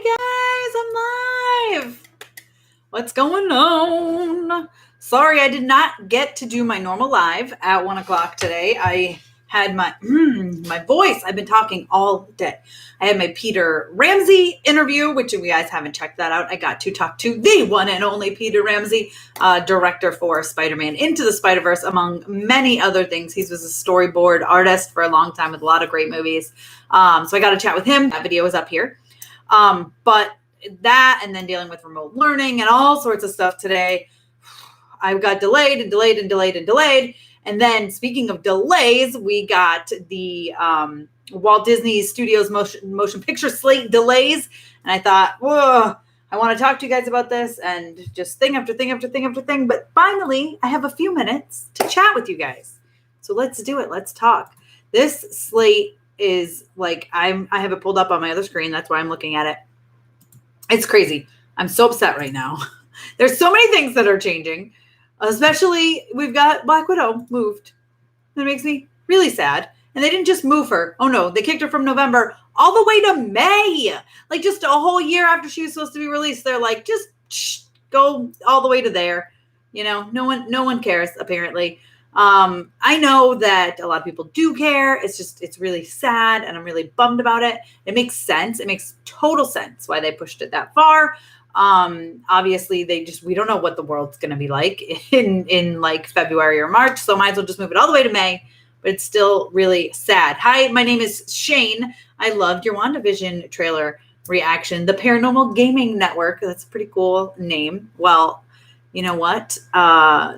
Hi guys, I'm live. What's going on? Sorry, I did not get to do my normal live at 1 o'clock today. I had my voice. I've been talking all day. I had my Peter Ramsey interview, which if you guys haven't checked that out, I got to talk to the one and only Peter Ramsey, director for Spider-Man Into the Spider-Verse, among many other things. He was a storyboard artist for a long time with a lot of great movies. So I got to chat with him. That video is up here. But that and then dealing with remote learning and all sorts of stuff today, I got delayed. And then speaking of delays, we got the Walt Disney Studios motion picture slate delays. And I thought, whoa, I want to talk to you guys about this, and just thing after thing after thing after thing. But finally, I have a few minutes to chat with you guys. So let's do it. Let's talk. This slate is like, I have it pulled up on my other screen. That's why I'm looking at it. It's crazy. I'm so upset right now. There's so many things that are changing. Especially, we've got Black Widow moved. That makes me really sad. And they didn't just move her. Oh, no. They kicked her from November all the way to May. Like, just a whole year after she was supposed to be released. They're like, just go all the way to there. You know, no one cares, apparently. I know that a lot of people do care. It's really sad, and I'm really bummed about it. It makes sense. It makes total sense why they pushed it that far. Obviously we don't know what the world's going to be like in like February or March. So might as well just move it all the way to May, but it's still really sad. Hi, my name is Shane. I loved your WandaVision trailer reaction. The Paranormal Gaming Network. That's a pretty cool name. Well, you know what?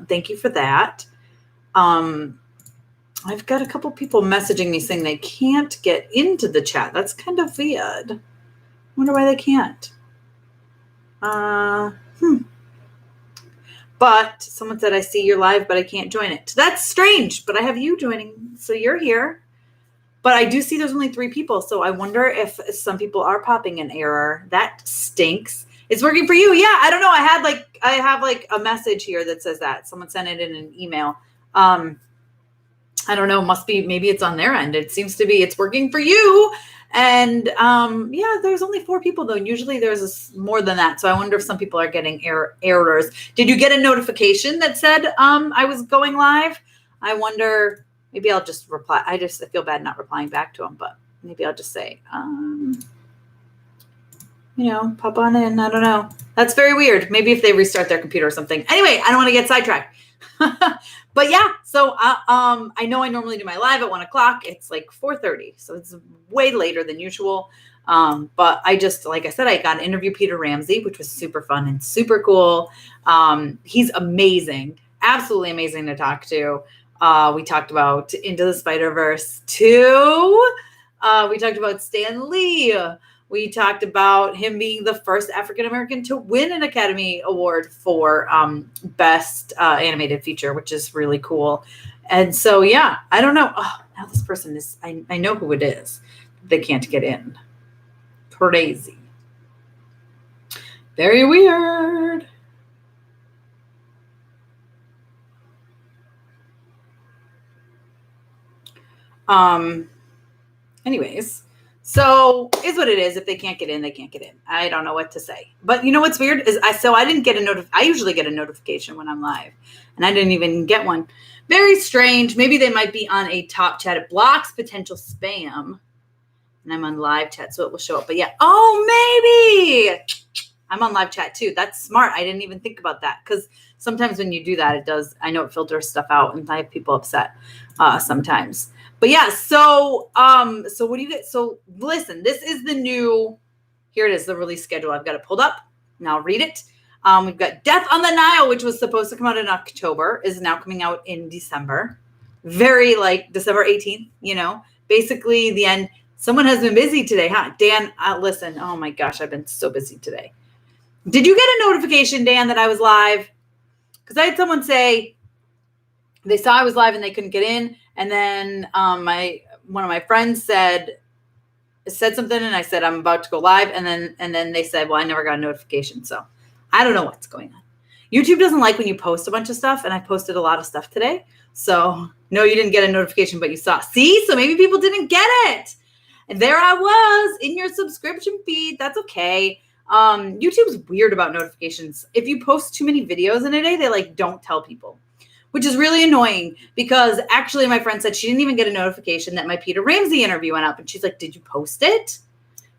Thank you for that. I've got a couple people messaging me saying they can't get into the chat. That's kind of weird. I wonder why they can't. But someone said, I see you're live, but I can't join it. That's strange, but I have you joining, so you're here. But I do see there's only 3 people, so I wonder if some people are popping an error. That stinks. It's working for you. Yeah, I don't know. I have like a message here that says that. Someone sent it in an email. I don't know. Maybe it's on their end. It seems to be, it's working for you. And yeah, there's only 4 people though. Usually there's more than that. So I wonder if some people are getting errors. Did you get a notification that said I was going live? I wonder, maybe I'll just reply. I feel bad not replying back to them, but maybe I'll just say, pop on in. I don't know. That's very weird. Maybe if they restart their computer or something. Anyway, I don't want to get sidetracked. But yeah, so I know I normally do my live at 1 o'clock. It's like 4:30, so it's way later than usual. But I just, like I said, I got to interview Peter Ramsey, which was super fun and super cool. He's amazing, absolutely amazing to talk to. We talked about Into the Spider-Verse 2. We talked about Stan Lee. We talked about him being the first African-American to win an Academy Award for Best Animated Feature, which is really cool. And so, yeah, I don't know. Oh, now this person is, I know who it is. They can't get in. Crazy. Very weird. Anyways. So is what it is. If they can't get in, they can't get in. I don't know what to say. But you know what's weird is I didn't get I usually get a notification when I'm live, and I didn't even get one. Very strange. Maybe they might be on a top chat. It blocks potential spam, and I'm on live chat, so it will show up. But yeah, maybe I'm on live chat too. That's smart. I didn't even think about that, because sometimes when you do that, it does. I know it filters stuff out, and I have people upset sometimes. But yeah, so what do you get? So listen, this is the new, here it is, the release schedule. I've got it pulled up. Now I'll read it. We've got Death on the Nile, which was supposed to come out in October, is now coming out in December. Very like December 18th, basically the end. Someone has been busy today, huh? Dan, listen, oh my gosh, I've been so busy today. Did you get a notification, Dan, that I was live? Because I had someone say they saw I was live and they couldn't get in. And then one of my friends said something, and I said, I'm about to go live. And then they said, well, I never got a notification. So I don't know what's going on. YouTube doesn't like when you post a bunch of stuff, and I posted a lot of stuff today. So no, you didn't get a notification, but you saw. See? So maybe people didn't get it. And there I was in your subscription feed. That's okay. YouTube's weird about notifications. If you post too many videos in a day, they like don't tell people, which is really annoying because actually my friend said she didn't even get a notification that my Peter Ramsey interview went up. And she's like, did you post it?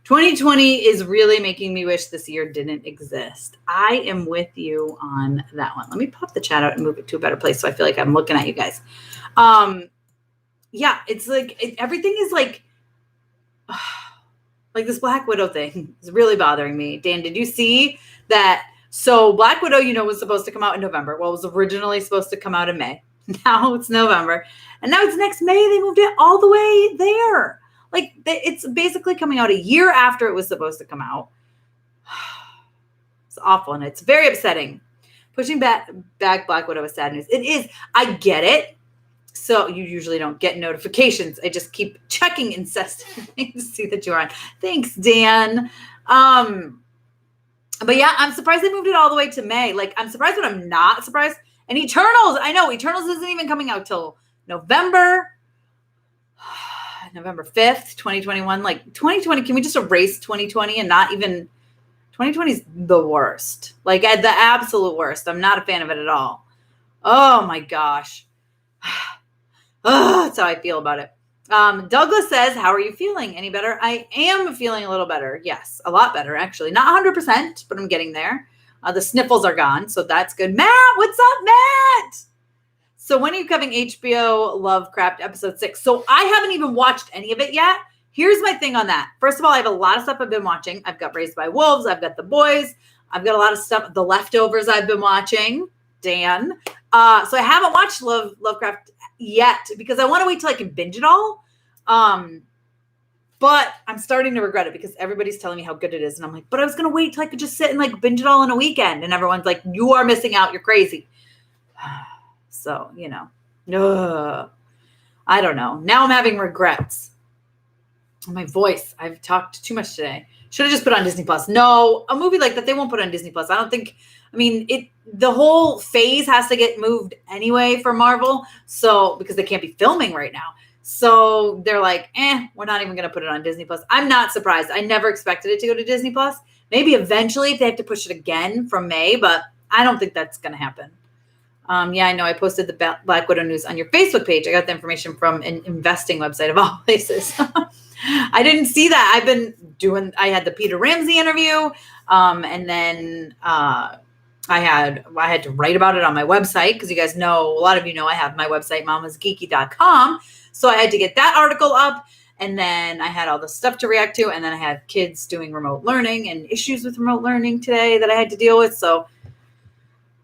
2020 is really making me wish this year didn't exist. I am with you on that one. Let me pop the chat out and move it to a better place so I feel like I'm looking at you guys. Yeah, it's like everything is like this Black Widow thing is really bothering me. Dan, did you see that? So Black Widow, was supposed to come out in November. Well, it was originally supposed to come out in May. Now it's November. And now it's next May. They moved it all the way there. Like, it's basically coming out a year after it was supposed to come out. It's awful, and it's very upsetting. Pushing back Black Widow is sad news. It is. I get it. So you usually don't get notifications. I just keep checking incessantly to see that you're on. Thanks, Dan. But yeah, I'm surprised they moved it all the way to May. Like, I'm surprised, but I'm not surprised. And Eternals, I know Eternals isn't even coming out till November 5th, 2021. Like 2020, can we just erase 2020 and not even 2020 is the worst. Like the absolute worst. I'm not a fan of it at all. Oh my gosh. That's how I feel about it. Douglas says, how are you feeling? Any better? I am feeling a little better. Yes, a lot better, actually. Not 100%, but I'm getting there. The sniffles are gone, so that's good. Matt, what's up, Matt? So when are you covering HBO Lovecraft episode 6? So I haven't even watched any of it yet. Here's my thing on that. First of all, I have a lot of stuff I've been watching. I've got Raised by Wolves. I've got The Boys. I've got a lot of stuff. The Leftovers I've been watching. Dan. So I haven't watched Lovecraft yet because I want to wait till I can binge it all. But I'm starting to regret it because everybody's telling me how good it is. And I'm like, but I was going to wait till I could just sit and like binge it all in a weekend. And everyone's like, you are missing out. You're crazy. So, I don't know. Now I'm having regrets. My voice, I've talked too much today. Should have just put on Disney Plus. No, a movie like that, they won't put on Disney Plus. I don't think, the whole phase has to get moved anyway for Marvel. So, because they can't be filming right now. So they're like, we're not even going to put it on Disney Plus. I'm not surprised. I never expected it to go to Disney Plus. Maybe eventually if they have to push it again from May, but I don't think that's going to happen. Yeah, I know. I posted the Black Widow news on your Facebook page. I got the information from an investing website of all places. I didn't see that. I had the Peter Ramsey interview. And then I had to write about it on my website because you guys know, a lot of you know, I have my website, mamasgeeky.com. So I had to get that article up. And then I had all the stuff to react to. And then I had kids doing remote learning and issues with remote learning today that I had to deal with. So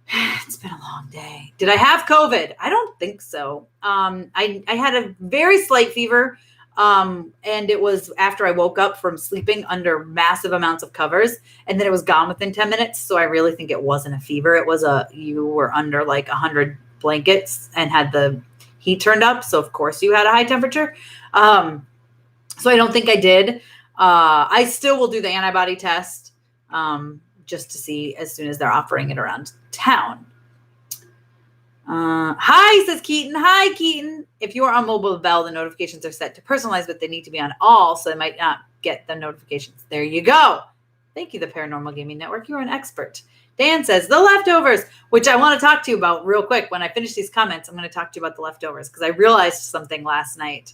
it's been a long day. Did I have COVID? I don't think so. I had a very slight fever. And it was after I woke up from sleeping under massive amounts of covers, and then it was gone within 10 minutes. So I really think it wasn't a fever. It was you were under like 100 blankets and had the heat turned up. So of course you had a high temperature. So I don't think I did. I still will do the antibody test, just to see as soon as they're offering it around town. Hi, says Keaton. Hi, Keaton. If you are on Mobile Bell, the notifications are set to personalize, but they need to be on all, so they might not get the notifications. There you go. Thank you, the Paranormal Gaming Network. You're an expert. Dan says, The Leftovers, which I want to talk to you about real quick. When I finish these comments, I'm going to talk to you about The Leftovers because I realized something last night.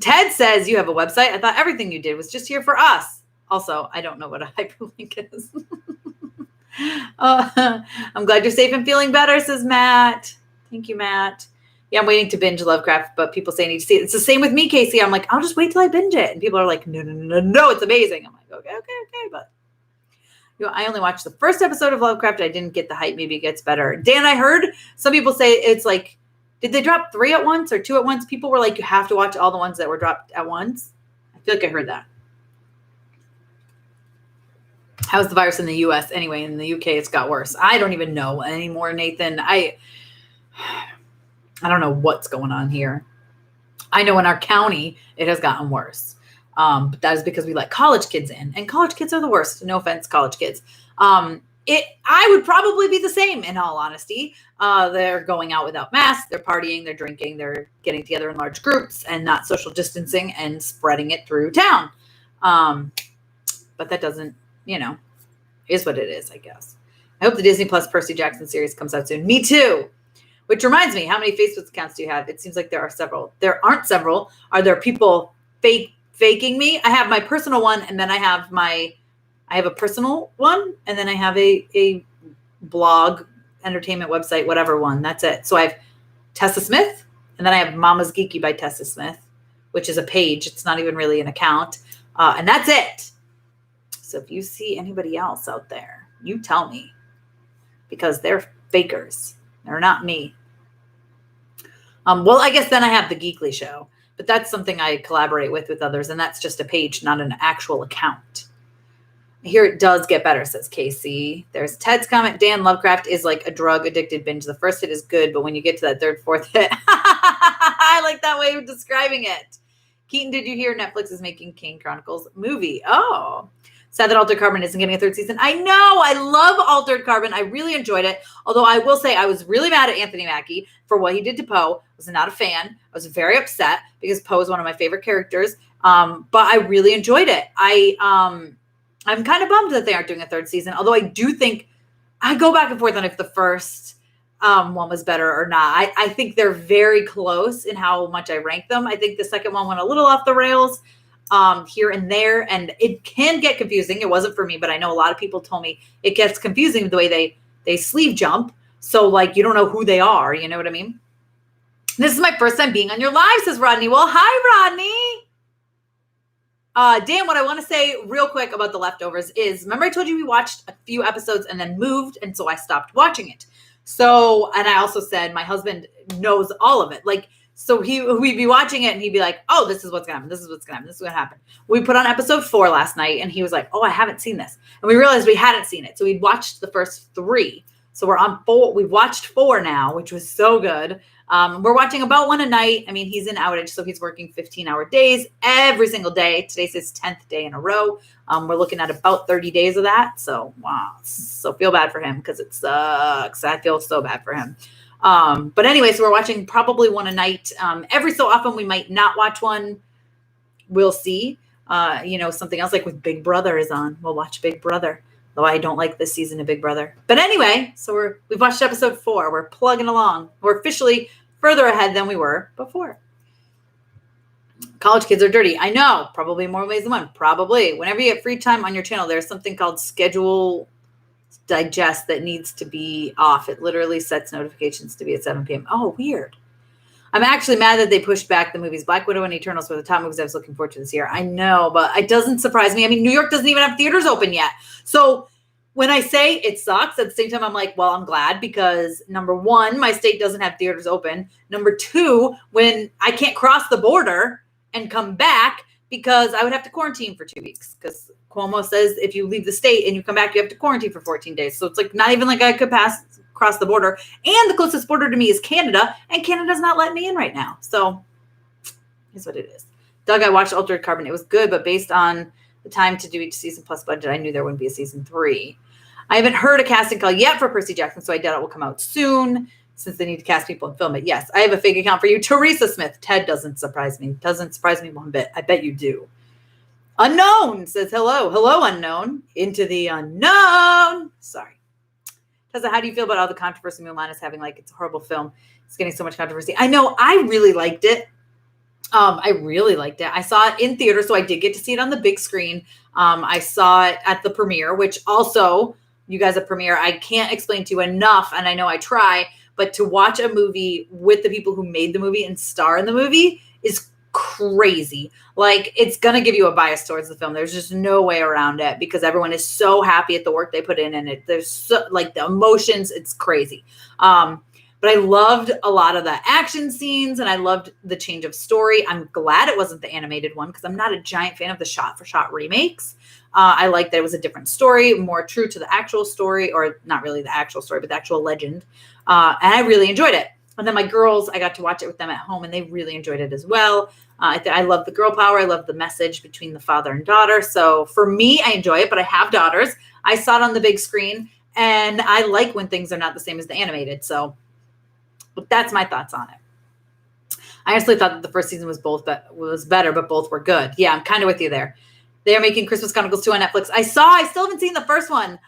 Ted says, you have a website. I thought everything you did was just here for us. Also, I don't know what a hyperlink is. I'm glad you're safe and feeling better, says Matt. Thank you, Matt. Yeah, I'm waiting to binge Lovecraft, but people say I need to see it. It's the same with me, Casey. I'm like, I'll just wait till I binge it. And people are like, no, it's amazing. I'm like, okay. But I only watched the first episode of Lovecraft. I didn't get the hype. Maybe it gets better. Dan, I heard some people say it's like, did they drop 3 at once or 2 at once? People were like, you have to watch all the ones that were dropped at once. I feel like I heard that. How's the virus in the U.S. anyway? In the UK, it's got worse. I don't even know anymore, Nathan. I don't know what's going on here. I know in our county, it has gotten worse. But that is because we let college kids in. And college kids are the worst. No offense, college kids. I would probably be the same, in all honesty. They're going out without masks, they're partying, they're drinking, they're getting together in large groups and not social distancing and spreading it through town. But that doesn't, is what it is, I guess. I hope the Disney Plus Percy Jackson series comes out soon. Me too. Which reminds me, how many Facebook accounts do you have? It seems like there are several. There aren't several. Are there people faking me? I have my personal one, and then I have a personal one, and then I have a blog, entertainment website, whatever one. That's it. So I have Tessa Smith, and then I have Mama's Geeky by Tessa Smith, which is a page. It's not even really an account. And that's it. So if you see anybody else out there, you tell me, because they're fakers. They're not me. Well, I guess then I have the Geekly Show, but that's something I collaborate with others, and that's just a page, not an actual account. Here it does get better, says Casey. There's Ted's comment. Dan Lovecraft is like a drug-addicted binge. The first hit is good, but when you get to that third, fourth hit, I like that way of describing it. Keaton, did you hear Netflix is making Kane Chronicles movie? Oh. Sad that Altered Carbon isn't getting a third season. I know. I love Altered Carbon. I really enjoyed it. Although I will say I was really mad at Anthony Mackie for what he did to Poe. I was not a fan. I was very upset because Poe is one of my favorite characters. But I really enjoyed it. I'm kind of bummed that they aren't doing a third season. Although I do think I go back and forth on if the first one was better or not. I think they're very close in how much I rank them. I think the second one went a little off the rails. Here and there, and it can get confusing. It wasn't for me, but I know a lot of people told me it gets confusing the way they sleeve jump. So like you don't know who they are. You know what I mean? This is my first time being on your live, says Rodney. Well, hi, Rodney. Dan, what I want to say real quick about The Leftovers is, remember I told you we watched a few episodes and then moved, and so I stopped watching it. So, and I also said my husband knows all of it. So we'd be watching it and he'd be like, oh, this is what's going to happen. This is what's going to happen. This is what happened. We put on episode 4 last night and he was like, oh, I haven't seen this. And we realized we hadn't seen it. So we'd watched the first 3. So we're on 4. We've watched 4 now, which was so good. We're watching about 1 a night. I mean, he's in outage, so he's working 15-hour days every single day. Today's his 10th day in a row. We're looking at about 30 days of that. So, wow. So feel bad for him because it sucks. I feel so bad for him. But anyway, so we're watching probably 1 a night. Every so often we might not watch one. We'll see. Something else like with Big Brother is on. We'll watch Big Brother. Though I don't like this season of Big Brother. But anyway, so we've watched episode 4. We're plugging along. We're officially further ahead than we were before. College kids are dirty. I know. Probably more ways than one. Probably. Whenever you get free time on your channel, there's something called schedule digest that needs to be off. It literally sets notifications to be at 7 p.m. Oh, weird. I'm actually mad that they pushed back the movies. Black Widow and Eternals were the top movies I was looking forward to this year. I know, but it doesn't surprise me. I mean, New York doesn't even have theaters open yet. So when I say it sucks, at the same time, I'm like, well, I'm glad because number 1, my state doesn't have theaters open. Number 2, when I can't cross the border and come back because I would have to quarantine for 2 weeks because Cuomo says if you leave the state and you come back, you have to quarantine for 14 days. So it's like not even like I could cross the border. And the closest border to me is Canada, and Canada's not letting me in right now. So here's what it is. Doug, I watched Altered Carbon. It was good, but based on the time to do each season plus budget, I knew there wouldn't be a season 3. I haven't heard a casting call yet for Percy Jackson, so I doubt it will come out soon since they need to cast people and film it. Yes, I have a fake account for you. Teresa Smith. Ted doesn't surprise me. Doesn't surprise me one bit. I bet you do. Unknown says hello. Hello, unknown. Into the unknown. Sorry. Tessa, how do you feel about all the controversy Mulan is having? Like, it's a horrible film. It's getting so much controversy. I know. I really liked it. I saw it in theater, so I did get to see it on the big screen. I saw it at the premiere, which also, you guys at premiere, I can't explain to you enough, and I know I try, but to watch a movie with the people who made the movie and star in the movie is crazy. Like, it's going to give you a bias towards the film. There's just no way around it because everyone is so happy at the work they put in, and there's so, like, the emotions, it's crazy. But I loved a lot of the action scenes and I loved the change of story. I'm glad it wasn't the animated one because I'm not a giant fan of the shot-for-shot remakes. I like that it was a different story, more true to the actual story, or not really the actual story, but the actual legend. And I really enjoyed it. And then my girls, I got to watch it with them at home and they really enjoyed it as well. I love the girl power. I love the message between the father and daughter. So for me, I enjoy it, but I have daughters. I saw it on the big screen And I like when things are not the same as the animated. So that's my thoughts on it. I honestly thought that the first season was better, but both were good. Yeah, I'm kind of with you there. They are making Christmas Chronicles 2 on Netflix. I still haven't seen the first one,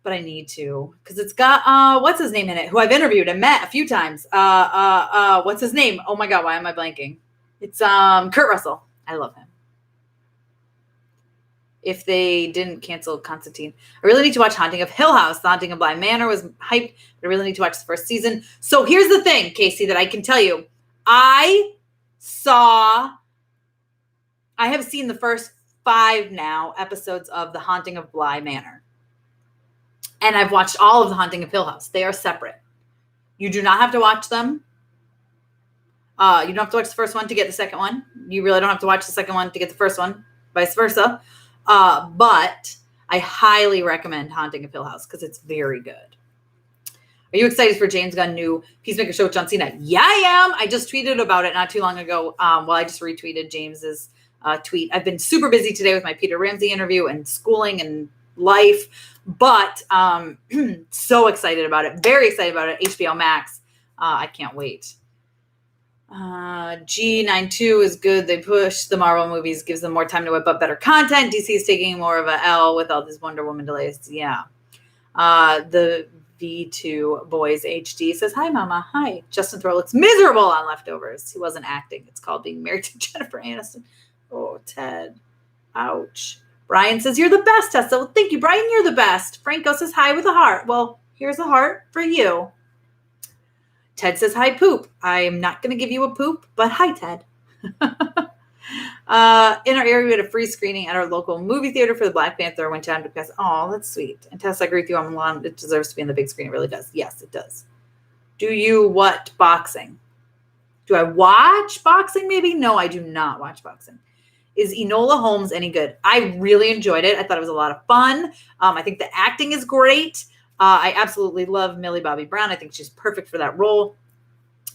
but I need to, because it's got, what's his name in it, who I've interviewed and met a few times. What's his name? Oh my God, why am I blanking? It's Kurt Russell. I love him. If they didn't cancel Constantine, I really need to watch Haunting of Hill House. The Haunting of Bly Manor was hyped, but I really need to watch the first season. So here's the thing, Casey, that I can tell you. I have seen the first 5 now episodes of The Haunting of Bly Manor. And I've watched all of The Haunting of Hill House. They are separate. You do not have to watch them. You don't have to watch the first one to get the second one. You really don't have to watch the second one to get the first one, vice versa. But I highly recommend Haunting of Hill House because it's very good. Are you excited for James Gunn's new Peacemaker show with John Cena? Yeah, I am. I just tweeted about it not too long ago. I just retweeted James's tweet. I've been super busy today with my Peter Ramsey interview and schooling and life, but so excited about it. Very excited about it. HBO Max. I can't wait. G92 is good. They push the Marvel movies, gives them more time to whip up better content. DC is taking more of a L with all these Wonder Woman delays. Yeah. The V2 Boys HD says, hi, Mama. Hi. Justin Thoreau looks miserable on Leftovers. He wasn't acting. It's called being married to Jennifer Aniston. Oh, Ted. Ouch. Brian says, you're the best, Tessa. Well, thank you, Brian. You're the best. Franco says, hi with a heart. Well, here's a heart for you. Ted says, hi, poop. I'm not going to give you a poop, but hi, Ted. In our area, we had a free screening at our local movie theater for the Black Panther. Went down because, oh, that's sweet. And Tess, I agree with you on Mulan. It deserves to be on the big screen. It really does. Yes, it does. Do you what boxing? Do I watch boxing maybe? No, I do not watch boxing. Is Enola Holmes any good? I really enjoyed it. I thought it was a lot of fun. I think the acting is great. I absolutely love Millie Bobby Brown. I think she's perfect for that role.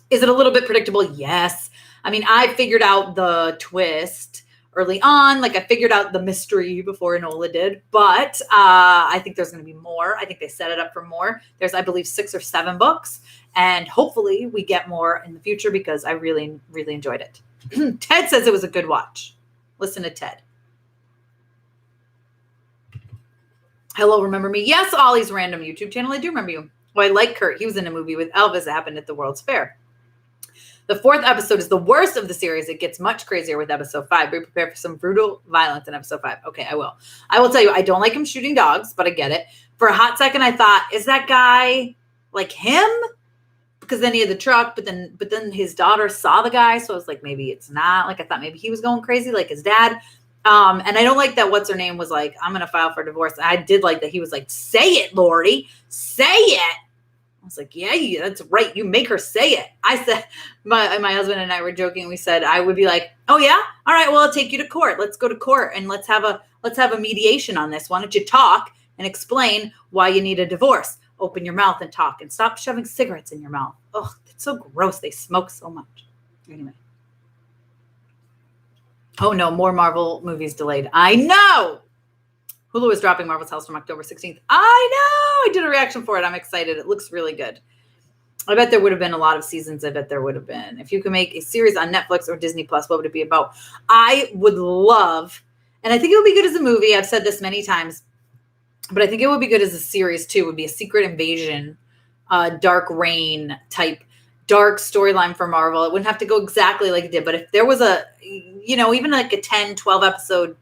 Is it a little bit predictable? Yes. I mean, I figured out the twist early on. Like, I figured out the mystery before Enola did. But I think there's going to be more. I think they set it up for more. There's, I believe, 6 or 7 books. And hopefully we get more in the future because I really, really enjoyed it. Ted says it was a good watch. Listen to Ted. Hello, remember me? Yes, Ollie's random YouTube channel. I do remember you. Well, I like Kurt. He was in a movie with Elvis that happened at the World's Fair. The 4th episode is the worst of the series. It gets much crazier with episode 5. Be prepared for some brutal violence in episode 5. Okay, I will. I will tell you, I don't like him shooting dogs, but I get it. For a hot second, I thought, is that guy like him? Because then he had the truck, but then his daughter saw the guy, so I was like, maybe it's not. Like, I thought maybe he was going crazy like his dad. And I don't like that what's her name was like, I'm going to file for divorce. I did like that he was like, say it, Lordy. Say it. I was like, yeah, that's right. You make her say it. I said, my husband and I were joking. We said, I would be like, oh yeah? All right, well, I'll take you to court. Let's go to court and let's have a mediation on this. Why don't you talk and explain why you need a divorce? Open your mouth and talk and stop shoving cigarettes in your mouth. Oh, it's so gross. They smoke so much. Anyway. Oh, no, more Marvel movies delayed. I know. Hulu is dropping Marvel's House from October 16th. I know. I did a reaction for it. I'm excited. It looks really good. I bet there would have been a lot of seasons. I bet there would have been. If you could make a series on Netflix or Disney Plus, what would it be about? I would love, and I think it would be good as a movie. I've said this many times, but I think it would be good as a series too. It would be a Secret Invasion, Dark Reign type dark storyline for Marvel. It wouldn't have to go exactly like it did, but if there was a, even like a 10, 12 episode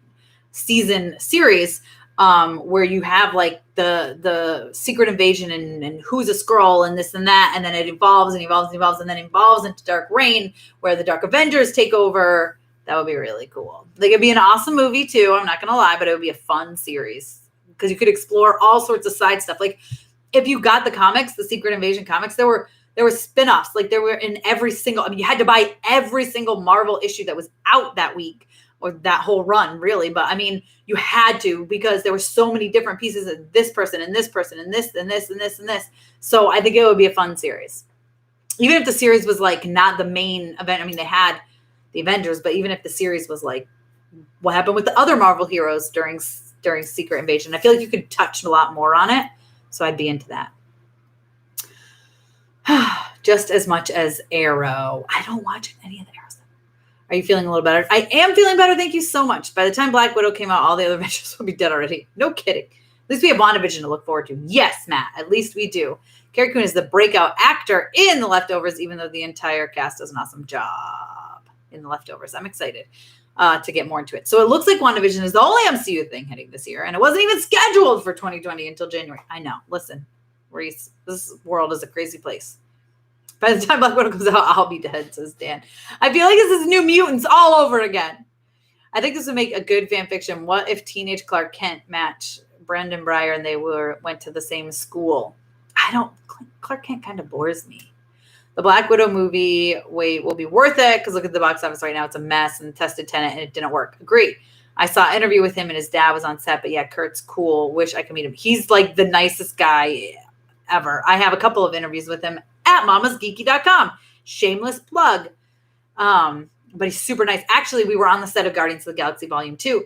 season series where you have like the Secret Invasion and who's a Skrull and this and that, and then it evolves and evolves and evolves and then evolves into Dark Reign where the Dark Avengers take over, that would be really cool. Like, it'd be an awesome movie too, I'm not going to lie, but it would be a fun series because you could explore all sorts of side stuff. Like, if you got the comics, the Secret Invasion comics, there were spin-offs. Like, there were in every single, you had to buy every single Marvel issue that was out that week or that whole run, really. But you had to, because there were so many different pieces of this person and this person and this and this and this and this. So I think it would be a fun series. Even if the series was like not the main event. They had the Avengers, but even if the series was like what happened with the other Marvel heroes during Secret Invasion, I feel like you could touch a lot more on it. So I'd be into that. Just as much as Arrow. I don't watch any of the Arrows. Are you feeling a little better? I am feeling better. Thank you so much. By the time Black Widow came out, all the other Avengers will be dead already. No kidding. At least we have WandaVision to look forward to. Yes, Matt. At least we do. Carrie Coon is the breakout actor in The Leftovers, even though the entire cast does an awesome job in The Leftovers. I'm excited to get more into it. So it looks like WandaVision is the only MCU thing hitting this year, and it wasn't even scheduled for 2020 until January. I know. Listen, Reese, this world is a crazy place. By the time Black Widow comes out, I'll be dead, says Dan. I feel like this is New Mutants all over again. I think this would make a good fan fiction. What if teenage Clark Kent match Brendan Breyer and they went to the same school? Clark Kent kind of bores me. The Black Widow movie will be worth it because look at the box office right now. It's a mess and tested Tenet and it didn't work. Agree. I saw an interview with him and his dad was on set, but yeah, Kurt's cool. Wish I could meet him. He's like the nicest guy ever. I have a couple of interviews with him at mamasgeeky.com. Shameless plug. But he's super nice. Actually, we were on the set of Guardians of the Galaxy Volume 2,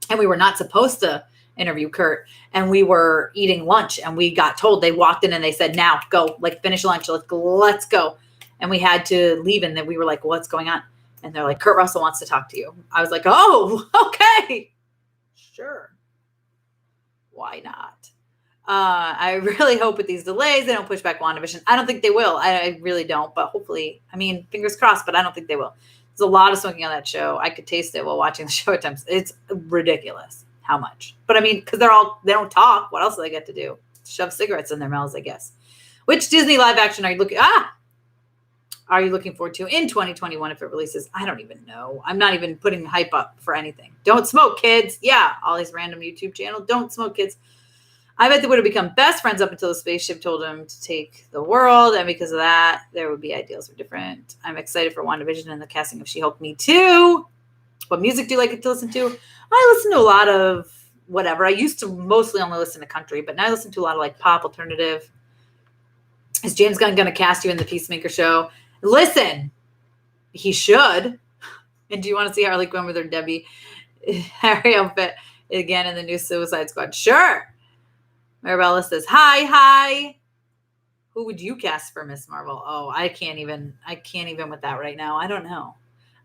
and we were not supposed to interview Kurt, and we were eating lunch, and we got told, they walked in and they said, now, go, like, finish lunch, let's go. And we had to leave, and then we were like, what's going on? And they're like, Kurt Russell wants to talk to you. I was like, oh, okay. Sure. Why not? I really hope with these delays, they don't push back WandaVision. I don't think they will. I really don't, but hopefully, I mean, fingers crossed, but I don't think they will. There's a lot of smoking on that show. I could taste it while watching the show at times. It's ridiculous how much. But I mean, because they don't talk. What else do they get to do? Shove cigarettes in their mouths, I guess. Which Disney live action are you looking forward to in 2021 if it releases? I don't even know. I'm not even putting hype up for anything. Don't smoke, kids. Yeah, all these random YouTube channels. Don't smoke, kids. I bet they would have become best friends up until the spaceship told him to take the world. And because of that, their would be ideals were different. I'm excited for WandaVision and the casting of She-Hulk. Me too. What music do you like to listen to? I listen to a lot of whatever. I used to mostly only listen to country, but now I listen to a lot of like pop, alternative. Is James Gunn going to cast you in the Peacemaker show? Listen, he should. And do you want to see Harley Quinn with her Debbie Harry outfit again in the new Suicide Squad? Sure. Marabella says, hi. Who would you cast for Miss Marvel? Oh, I can't even with that right now. I don't know.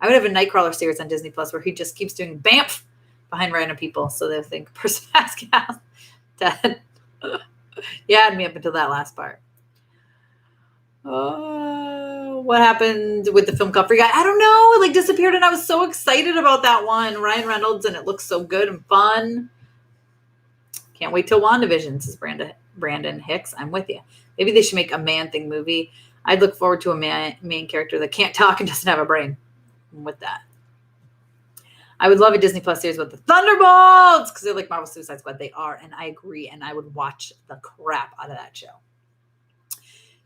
I would have a Nightcrawler series on Disney Plus where he just keeps doing BAMF behind random people so they'll think person has cast dead. Yeah, had me up until that last part. What happened with the film called Free Guy? I don't know. It like disappeared and I was so excited about that one. Ryan Reynolds and it looks so good and fun. Can't wait till WandaVision, says Brandon Hicks. I'm with you. Maybe they should make a Man-Thing movie. I'd look forward to a main character that can't talk and doesn't have a brain. I'm with that. I would love a Disney Plus series with the Thunderbolts because they're like Marvel Suicide Squad. They are, and I agree, and I would watch the crap out of that show.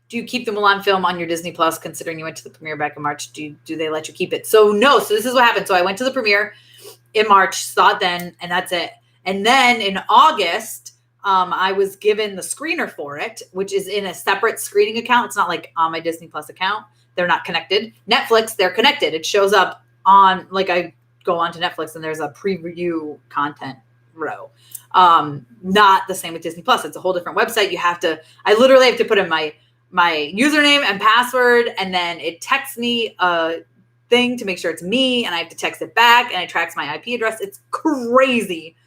Do you keep the Mulan film on your Disney Plus, considering you went to the premiere back in March? Do they let you keep it? So no. So this is what happened. So I went to the premiere in March, saw it then, and that's it. And then in August, I was given the screener for it, which is in a separate screening account. It's not like on my Disney Plus account. They're not connected. Netflix, they're connected. It shows up on, like I go onto Netflix and there's a preview content row. Not the same with Disney Plus. It's a whole different website. I literally have to put in my username and password, and then it texts me a thing to make sure it's me, and I have to text it back, and it tracks my IP address. It's crazy.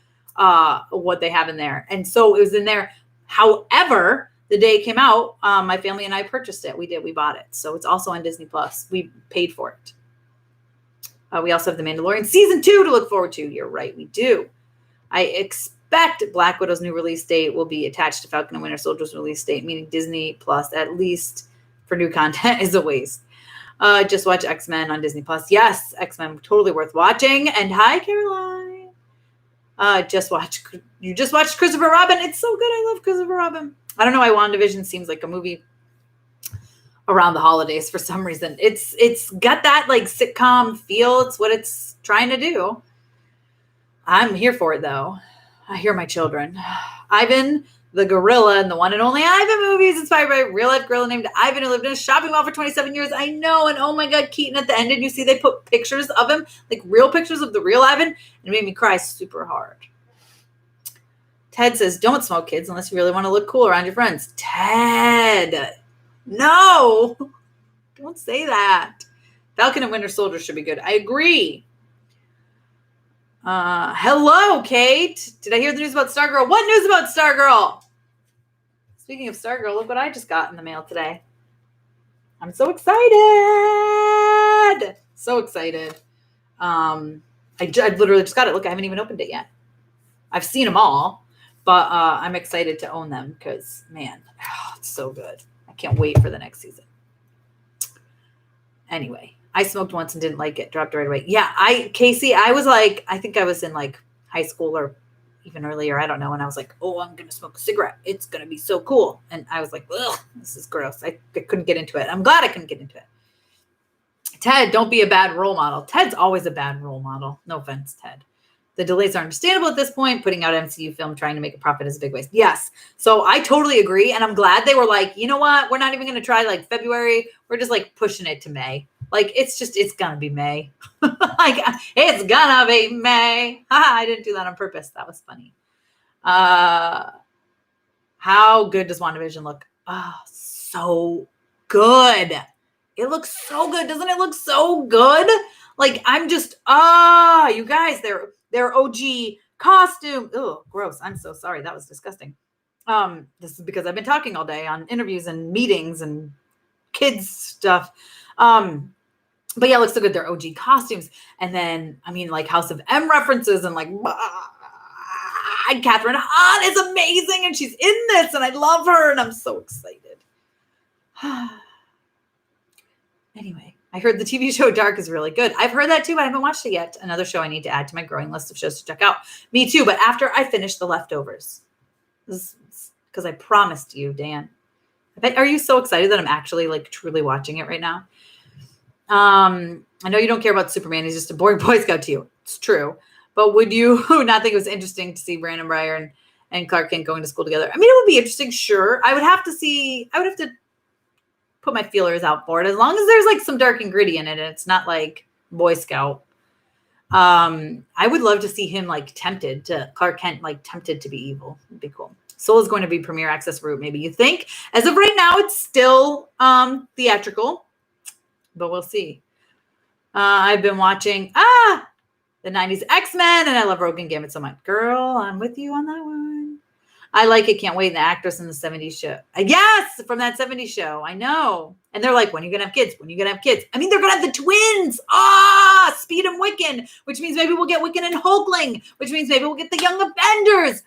What they have in there. And so it was in there. However, the day it came out, my family and I purchased it. We bought it. So it's also on Disney Plus. We paid for it. We also have The Mandalorian season 2 to look forward to. You're right. We do. I expect Black Widow's new release date will be attached to Falcon and Winter Soldier's release date, meaning Disney Plus, at least for new content, is a waste. Just watch X-Men on Disney Plus. Yes, X-Men totally worth watching. And hi, Caroline. You just watched Christopher Robin. It's so good. I love Christopher Robin. I don't know why WandaVision seems like a movie around the holidays for some reason. It's got that like sitcom feel. It's what it's trying to do. I'm here for it though. I hear my children. Ivan the gorilla and the one and only Ivan movie is inspired by a real life gorilla named Ivan who lived in a shopping mall for 27 years. I know. And oh my God, Keaton at the end, did you see they put pictures of him, like real pictures of the real Ivan? And it made me cry super hard. Ted says, don't smoke, kids, unless you really want to look cool around your friends. Ted, no, don't say that. Falcon and Winter Soldier should be good. I agree. Hello, Kate. Did I hear the news about Stargirl? What news about Stargirl? Speaking of Stargirl, look what I just got in the mail today. I'm so excited. So excited. I literally just got it. Look, I haven't even opened it yet. I've seen them all, but I'm excited to own them because, man, it's so good. I can't wait for the next season. Anyway, I smoked once and didn't like it. Dropped right away. Yeah, Casey, I was like, I think I was in like high school or even earlier. I don't know. And I was like, oh, I'm going to smoke a cigarette. It's going to be so cool. And I was like, ugh, this is gross. I couldn't get into it. I'm glad I couldn't get into it. Ted, don't be a bad role model. Ted's always a bad role model. No offense, Ted. The delays are understandable at this point. Putting out MCU film, trying to make a profit is a big waste. Yes. So I totally agree. And I'm glad they were like, you know what? We're not even going to try like February. We're just like pushing it to May. Like, it's going to be May. Like, it's going to be May. I didn't do that on purpose. That was funny. How good does WandaVision look? Oh, so good. It looks so good. Doesn't it look so good? Like, I'm just, you guys, they're OG costume. Oh, gross. I'm so sorry. That was disgusting. This is because I've been talking all day on interviews and meetings and kids stuff. But yeah, it looks so good. They're OG costumes. And then, I mean, like House of M references and like, and Catherine Hahn is amazing. And she's in this and I love her. And I'm so excited. Anyway, I heard the TV show Dark is really good. I've heard that too, but I haven't watched it yet. Another show I need to add to my growing list of shows to check out. Me too, but after I finish The Leftovers. Because I promised you, Dan. Are you so excited that I'm actually like truly watching it right now? I know you don't care about Superman. He's just a boring Boy Scout to you. It's true. But would you not think it was interesting to see Brandon Breyer and Clark Kent going to school together? I mean, it would be interesting, sure. I would have to put my feelers out for it, as long as there's like some dark and gritty in it and it's not like Boy Scout. I would love to see him like Clark Kent like tempted to be evil. It'd be cool. Soul is going to be premiere access route, maybe you think. As of right now, it's still theatrical, but we'll see. I've been watching the 90s X-Men, and I love Rogue and Gambit so much. Girl, I'm with you on that one. I like it. Can't wait. The actress in the 70s show. Yes, from that 70s show. I know. And they're like, when are you going to have kids? When are you going to have kids? I mean, they're going to have the twins. Speed and Wiccan, which means maybe we'll get Wiccan and Hulkling, which means maybe we'll get the Young Avengers.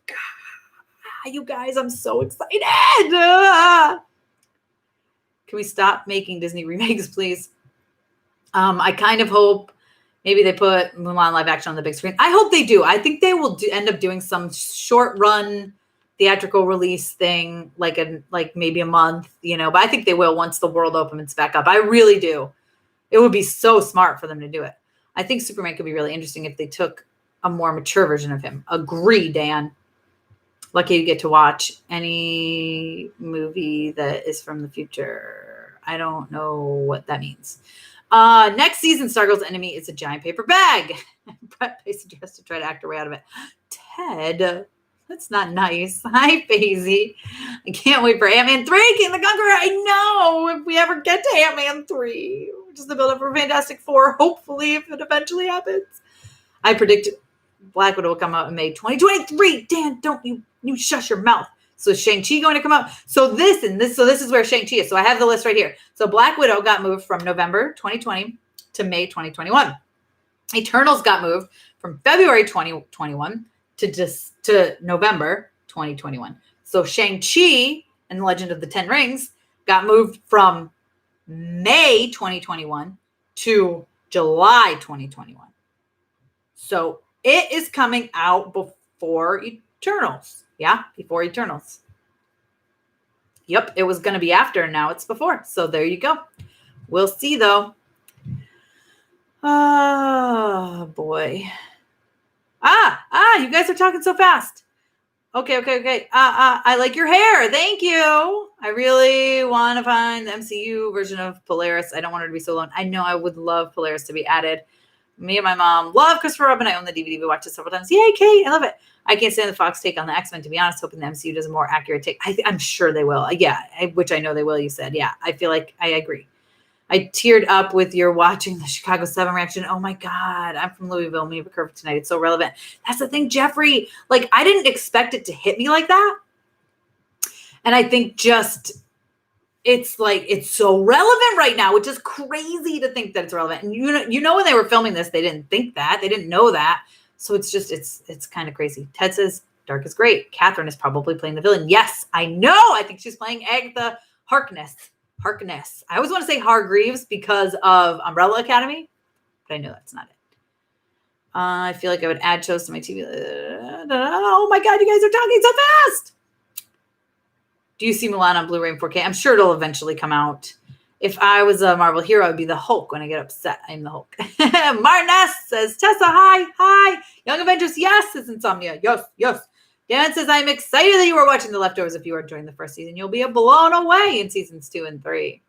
God, you guys, I'm so excited. Can we stop making Disney remakes, please? I kind of hope maybe they put Mulan live action on the big screen. I hope they do. I think they will end up doing some short run theatrical release thing, like maybe a month, but I think they will once the world opens back up. I really do. It would be so smart for them to do it. I think Superman could be really interesting if they took a more mature version of him. Agree, Dan. Lucky to get to watch any movie that is from the future. I don't know what that means. Next season, Stargirl's enemy is a giant paper bag. Brett Pacey has to try to act her way out of it. Ted, that's not nice. Hi, Pacey. I can't wait for Ant-Man 3, King of the Conqueror. I know, if we ever get to Ant-Man 3, which is the build-up for Fantastic Four, hopefully, if it eventually happens. I predict Black Widow will come out in May 2023. Dan, don't you shush your mouth. So Shang-Chi going to come out. So this is where Shang-Chi is. So I have the list right here. So Black Widow got moved from November 2020 to May 2021. Eternals got moved from February 2021 to November 2021. So Shang-Chi and the Legend of the Ten Rings got moved from May 2021 to July 2021. So it is coming out before Eternals. Yeah, before Eternals. Yep, it was going to be after, and now it's before. So there you go. We'll see, though. Oh, boy. You guys are talking so fast. Okay. I like your hair. Thank you. I really want to find the MCU version of Polaris. I don't want her to be so alone. I know I would love Polaris to be added. Me and my mom love Christopher Robin. I own the DVD. We watched it several times. Yay, Kate. I love it. I can't stand the Fox take on the X-Men, to be honest, hoping the MCU does a more accurate take. I'm sure they will. Which I know they will, you said. Yeah, I feel like I agree. I teared up with your watching the Chicago 7 reaction. Oh, my God. I'm from Louisville. Me have a curve tonight. It's so relevant. That's the thing, Jeffrey. Like, I didn't expect it to hit me like that. And I think it's like, it's so relevant right now, which is crazy to think that it's relevant. And you know, when they were filming this, they didn't think that. They didn't know that. So it's just, it's kind of crazy. Ted says, Dark is great. Catherine is probably playing the villain. Yes, I know. I think she's playing Agatha Harkness. I always want to say Hargreaves because of Umbrella Academy, but I know that's not it. I feel like I would add shows to my TV. Oh my God, you guys are talking so fast. Do you see Mulan on Blu-ray and 4K? I'm sure it'll eventually come out. If I was a Marvel hero, I would be the Hulk when I get upset. I'm the Hulk. Martin S. says, Tessa, hi. Young Avengers, yes. It's Insomnia. Yes. Dan says, I'm excited that you were watching The Leftovers. If you were during the first season, you'll be blown away in seasons 2 and 3.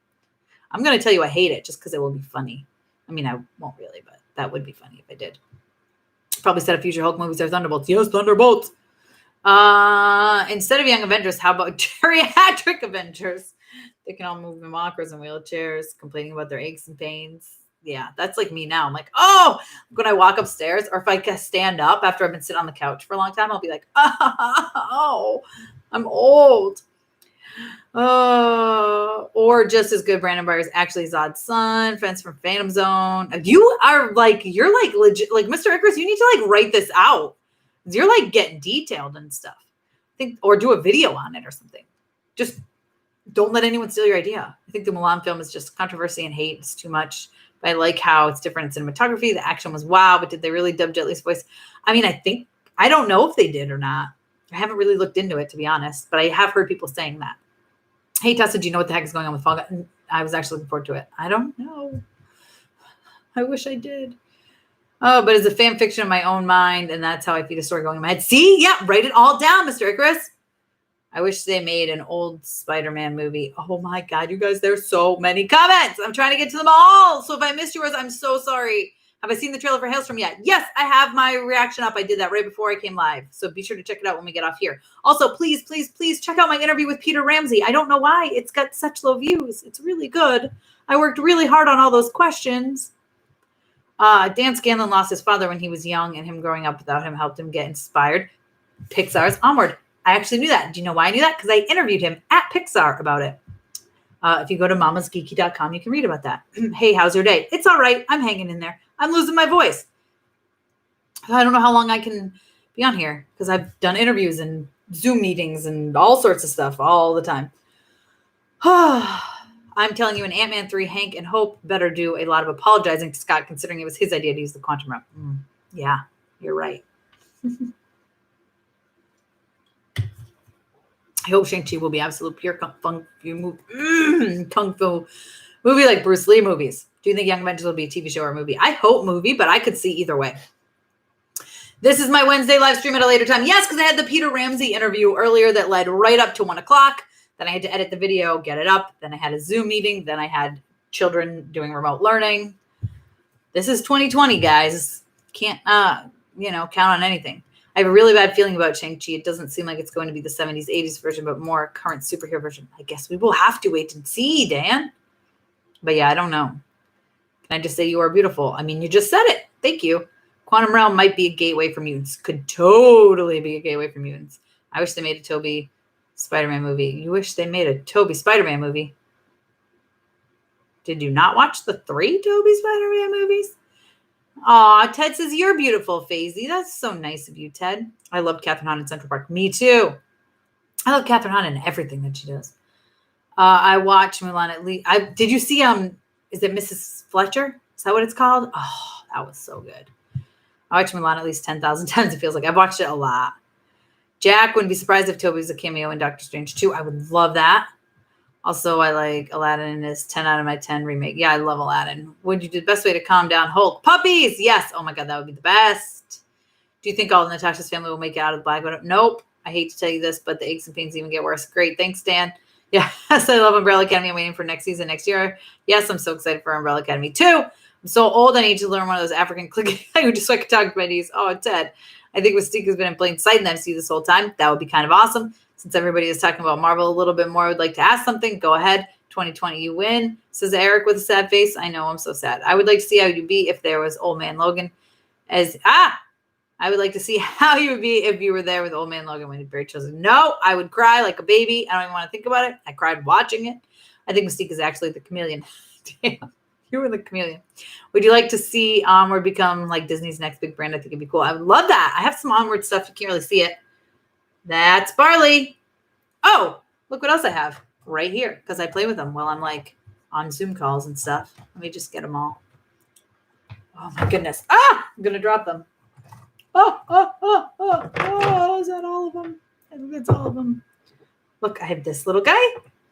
I'm going to tell you I hate it just because it will be funny. I mean, I won't really, but that would be funny if I did. Probably said a future Hulk movies are Thunderbolts. Yes, Thunderbolts. Instead of Young Avengers, how about geriatric Avengers? They can all move in walkers and wheelchairs, complaining about their aches and pains. Yeah, that's like me now. I'm like, oh, when I walk upstairs, or if I can stand up after I've been sitting on the couch for a long time, I'll be like, oh, I'm old. Or just as good, Brandon Byers actually Zod's son, friends from Phantom Zone. You are like, you're like legit, like Mr. Icarus, you need to like write this out. You're like getting detailed and stuff. I think, or do a video on it or something. Just don't let anyone steal your idea. I think the Mulan film is just controversy and hate. It's too much. But I like how it's different in cinematography. The action was wow, but did they really dub Jet Li's voice? I mean, I don't know if they did or not. I haven't really looked into it, to be honest, but I have heard people saying that. Hey, Tessa, do you know what the heck is going on with Fall Guys? I was actually looking forward to it. I don't know. I wish I did. Oh, but it's a fan fiction in my own mind, and that's how I feed a story going in my head. See? Yeah, write it all down, Mr. Icarus. I wish they made an old Spider-Man movie. Oh, my God, you guys, there's so many comments. I'm trying to get to them all. So if I missed yours, I'm so sorry. Have I seen the trailer for Hailstorm yet? Yes, I have my reaction up. I did that right before I came live. So be sure to check it out when we get off here. Also, please check out my interview with Peter Ramsey. I don't know why. It's got such low views. It's really good. I worked really hard on all those questions. Dan Scanlon lost his father when he was young, and him growing up without him helped him get inspired. Pixar's Onward. I actually knew that. Do you know why I knew that? Because I interviewed him at Pixar about it. If you go to mamasgeeky.com, you can read about that. Hey, how's your day? It's all right. I'm hanging in there. I'm losing my voice. I don't know how long I can be on here because I've done interviews and Zoom meetings and all sorts of stuff all the time. I'm telling you, in Ant-Man 3, Hank and Hope better do a lot of apologizing to Scott, considering it was his idea to use the quantum realm. Yeah, you're right. I hope Shang-Chi will be absolute pure kung fu movie like Bruce Lee movies. Do you think Young Avengers will be a TV show or a movie? I hope movie, but I could see either way. This is my Wednesday live stream at a later time. Yes, because I had the Peter Ramsey interview earlier that led right up to 1 o'clock. Then I had to edit the video, get it up. Then I had a Zoom meeting. Then I had children doing remote learning. This is 2020, guys. Can't, count on anything. I have a really bad feeling about Shang-Chi. It doesn't seem like it's going to be the 70s, 80s version, but more current superhero version. I guess we will have to wait and see, Dan. But yeah, I don't know. Can I just say you are beautiful? I mean, you just said it. Thank you. Quantum Realm might be a gateway for mutants. Could totally be a gateway for mutants. I wish they made a Tobey Spider-Man movie. You wish they made a Tobey Spider-Man movie? Did you not watch the 3 Tobey Spider-Man movies? Aw, Ted says, you're beautiful, Faisy. That's so nice of you, Ted. I loved Catherine Hahn in Central Park. Me too. I love Catherine Hahn in everything that she does. I watched Mulan at least. Did you see, is it Mrs. Fletcher? Is that what it's called? Oh, that was so good. I watched Mulan at least 10,000 times, it feels like. I've watched it a lot. Jack wouldn't be surprised if Toby was a cameo in Doctor Strange 2. I would love that. Also, I like Aladdin in his 10 out of my 10 remake. Yeah, I love Aladdin. Would you do the best way to calm down Hulk? Puppies! Yes. Oh my God, that would be the best. Do you think all of Natasha's family will make it out of the Black Widow? Nope. I hate to tell you this, but the aches and pains even get worse. Great. Thanks, Dan. Yes, I love Umbrella Academy. I'm waiting for next season next year. Yes, I'm so excited for Umbrella Academy too. I'm so old, I need to learn one of those African click languages just so I can talk to my niece. Oh, Ted. I think Mystique has been in plain sight in the MCU this whole time. That would be kind of awesome. Since everybody is talking about Marvel a little bit more, I would like to ask something. Go ahead. 2020, you win, says Eric with a sad face. I know, I'm so sad. I would like to see how you'd be if there was Old Man Logan I would like to see how you would be if you were there with Old Man Logan when Barry chose it. No, I would cry like a baby. I don't even want to think about it. I cried watching it. I think Mystique is actually the chameleon. Damn, you were the chameleon. Would you like to see Onward become like Disney's next big brand? I think it'd be cool. I would love that. I have some Onward stuff. You can't really see it. That's Barley. Oh, look what else I have right here because I play with them while I'm like on Zoom calls and stuff. Let me just get them all. Oh, my goodness. I'm going to drop them. Oh, is that all of them? I think that's all of them. Look, I have this little guy.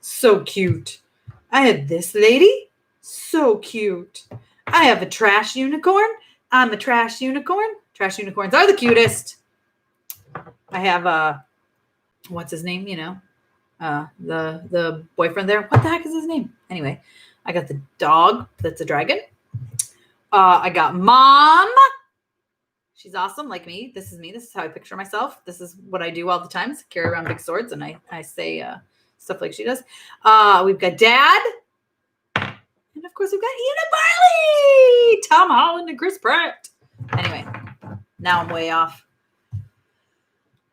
So cute. I have this lady. So cute. I have a trash unicorn. I'm a trash unicorn. Trash unicorns are the cutest. I have, what's his name? You know, the boyfriend there. What the heck is his name? Anyway, I got the dog. That's a dragon. I got Mom. She's awesome, like me. This is me. This is how I picture myself. This is what I do all the time. Is carry around big swords, and I say stuff like she does. We've got Dad. And, of course, we've got Ian and Barley. Tom Holland and Chris Pratt. Anyway, now I'm way off.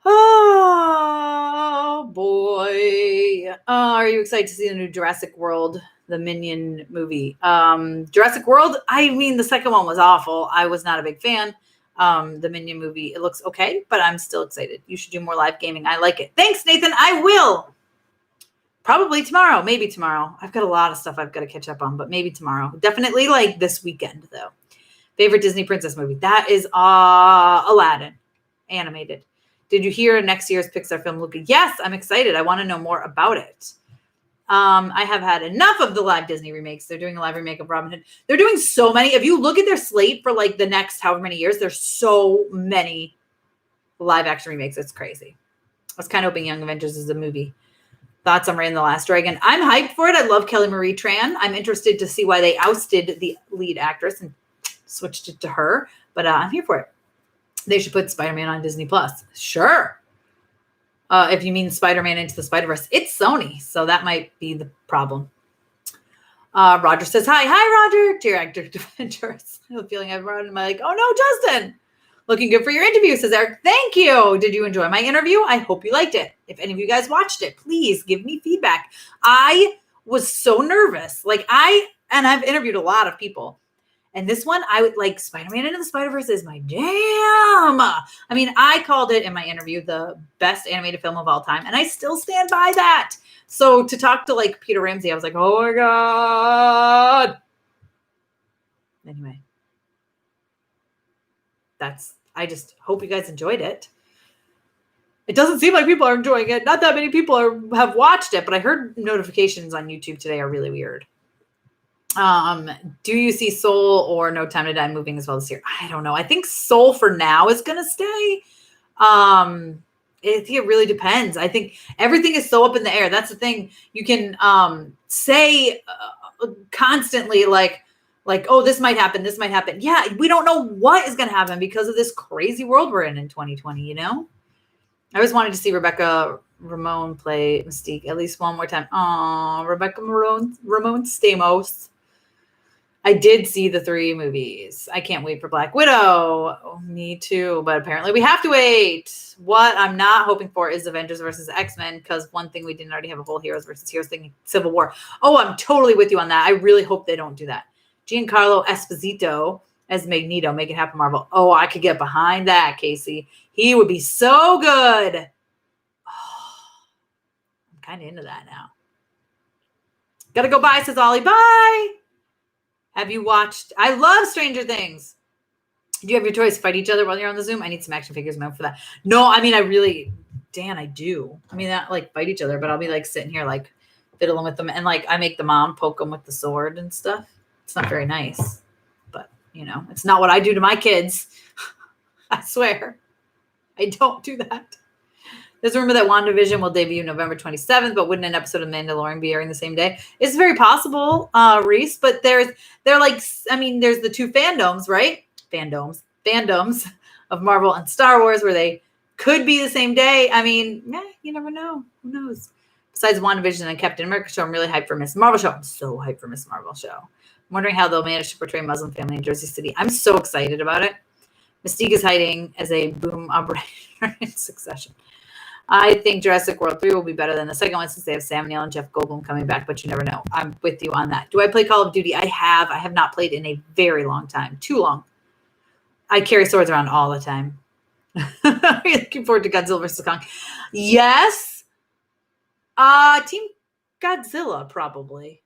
Oh, boy. Are you excited to see the new Jurassic World, the Minion movie? Jurassic World, I mean, the second one was awful. I was not a big fan. The Minion movie, it looks okay, but I'm still excited. You should do more live gaming. I like it. Thanks, Nathan. I will. Probably tomorrow. Maybe tomorrow. I've got a lot of stuff I've got to catch up on, but maybe tomorrow. Definitely like this weekend, though. Favorite Disney princess movie? That is Aladdin, animated. Did you hear next year's Pixar film, Luca? Yes, I'm excited. I want to know more about it. I have had enough of the live Disney remakes. They're doing a live remake of Robin Hood. They're doing so many. If you look at their slate for like the next however many years, there's so many live action remakes. It's crazy. I was kind of hoping Young Avengers is a movie. Thoughts on Raya and the Last Dragon? I'm hyped for it. I love Kelly Marie Tran. I'm interested to see why they ousted the lead actress and switched it to her. But I'm here for it. They should put Spider-Man on Disney Plus. Sure. If you mean Spider-Man Into the Spider-Verse, it's Sony, so that might be the problem. Roger says, hi, Roger. Dear actor defenders. I have a feeling I've run my like, oh no, Justin. Looking good for your interview, says Eric. Thank you. Did you enjoy my interview? I hope you liked it. If any of you guys watched it, please give me feedback. I was so nervous. I've interviewed a lot of people. And this one, I would like Spider-Man Into the Spider-Verse is my jam. I mean, I called it in my interview the best animated film of all time, and I still stand by that. So to talk to like Peter Ramsey, I was like, oh my God. Anyway, I just hope you guys enjoyed it. It doesn't seem like people are enjoying it. Not that many people have watched it, but I heard notifications on YouTube today are really weird. Do you see Soul or No Time to Die moving as well this year? I don't know. I think Soul for now is going to stay. I think it really depends. I think everything is so up in the air. That's the thing. You can say constantly like, oh, this might happen. This might happen. Yeah, we don't know what is going to happen because of this crazy world we're in 2020, you know? I always wanted to see Rebecca Ramon play Mystique at least one more time. Oh, Rebecca Ramon Stamos. I did see the 3 movies. I can't wait for Black Widow. Oh, me too. But apparently we have to wait. What I'm not hoping for is Avengers versus X-Men, because one thing we didn't already have a whole Heroes versus Heroes thing, Civil War. Oh, I'm totally with you on that. I really hope they don't do that. Giancarlo Esposito as Magneto. Make it happen, Marvel. Oh, I could get behind that, Casey. He would be so good. Oh, I'm kind of into that now. Gotta go bye, says Ollie. Bye. Have you watched? I love Stranger Things. Do you have your toys fight each other while you're on the Zoom? I need some action figures for that. No, I mean, Dan, I do. I mean, not like fight each other, but I'll be like sitting here like fiddling with them. And like I make the mom poke them with the sword and stuff. It's not very nice, but you know, it's not what I do to my kids. I swear. I don't do that. There's a rumor that WandaVision will debut November 27th, but wouldn't an episode of Mandalorian be airing the same day? It's very possible, Reese, but there's the two fandoms, right? Fandoms of Marvel and Star Wars where they could be the same day. I mean, you never know. Who knows? Besides WandaVision and Captain America show, I'm really hyped for Miss Marvel show. I'm so hyped for Miss Marvel show. I'm wondering how they'll manage to portray a Muslim family in Jersey City. I'm so excited about it. Mystique is hiding as a boom operator in Succession. I think Jurassic World 3 will be better than the second one since they have Sam Neill and Jeff Goldblum coming back, but you never know. I'm with you on that. Do I play Call of Duty? I have not played in a very long time. Too long. I carry swords around all the time. Looking forward to Godzilla vs. Kong. Yes. Team Godzilla, probably.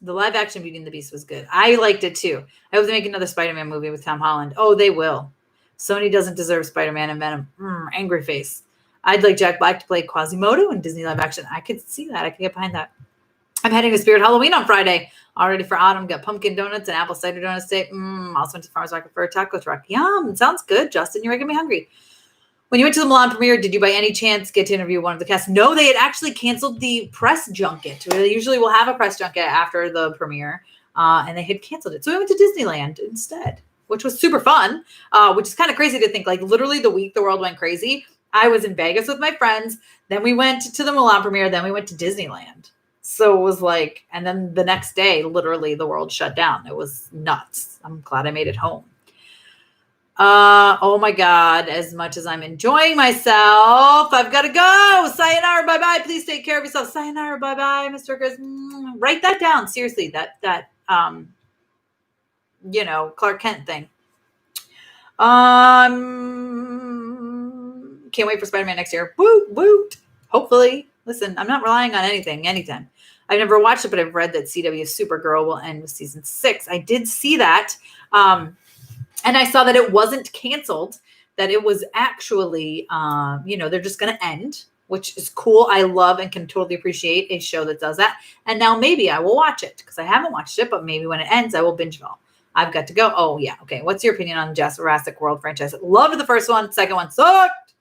The live action Beauty and the Beast was good. I liked it too. I hope they make another Spider-Man movie with Tom Holland. Oh, they will. Sony doesn't deserve Spider-Man and Venom. Angry face. I'd like Jack Black to play Quasimodo in Disney live action. I could see that. I could get behind that. I'm heading to Spirit Halloween on Friday. All ready for autumn. Got pumpkin donuts and apple cider donuts today. Also went to Farmer's Market for a taco truck. Yum. Sounds good, Justin. You're making me hungry. When you went to the Mulan premiere, did you by any chance get to interview one of the cast? No, they had actually canceled the press junket. They usually will have a press junket after the premiere, and they had canceled it. So we went to Disneyland instead, which was super fun, which is kind of crazy to think. Like literally the week the world went crazy, I was in Vegas with my friends. Then we went to the Mulan premiere. Then we went to Disneyland. So it was like, and then the next day, literally the world shut down. It was nuts. I'm glad I made it home. Oh my God. As much as I'm enjoying myself, I've got to go. Sayonara. Bye-bye. Please take care of yourself. Sayonara. Bye-bye, Mr. Chris. Write that down. Seriously. That Clark Kent thing. Can't wait for Spider-Man next year. Woot. Hopefully. Listen, I'm not relying on anything, anytime. I've never watched it, but I've read that CW's Supergirl will end with season 6. I did see that. And I saw that it wasn't canceled, that it was actually, they're just going to end, which is cool. I love and can totally appreciate a show that does that. And now maybe I will watch it because I haven't watched it, but maybe when it ends, I will binge it all. I've got to go. Oh, yeah. Okay. What's your opinion on the Jurassic World franchise? Loved the first one. Second one sucked.